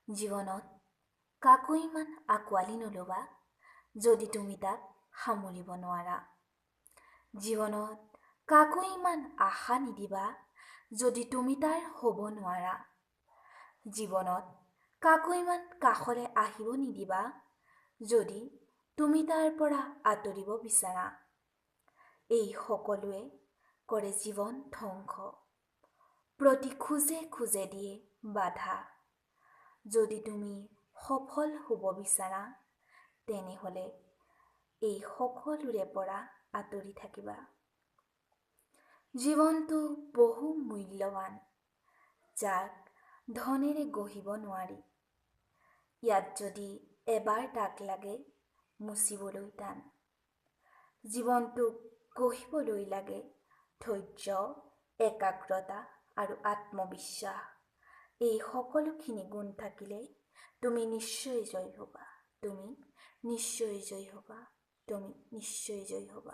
জীৱনত কাকো ইমান আঁকোৱালি নল'বা যদি তুমি তাক সামৰিব নোৱাৰা। জীৱনত কাকো ইমান আশা নিদিবা যদি তুমি তাৰ হ'ব নোৱাৰা। জীৱনত কাকো ইমান কাষলৈ আহিব নিদিবা যদি তুমি তাৰ পৰা আঁতৰিব বিচাৰা। এই সকলোৱে কৰে জীৱন ধ্বংস, প্ৰতি খোজে খোজে দিয়ে বাধা। যদি তুমি সফল হ'ব বিচাৰা তেনেহ'লে এই সকলোৰে পৰা আঁতৰি থাকিবা। জীৱনটো বহু মূল্যৱান, যাক ধনেৰে গঢ়িব নোৱাৰি। ইয়াত যদি এবাৰ দাগ লাগে মুচিবলৈ টান। জীৱনটোক গঢ়িবলৈ লাগে ধৈৰ্য, একাগ্ৰতা আৰু আত্মবিশ্বাস। এই সকলোখিনি গুণ থাকিলে তুমি নিশ্চয় জয়ী হ'বা। তুমি নিশ্চয় জয়ী হ'বা। তুমি নিশ্চয় জয়ী হ'বা।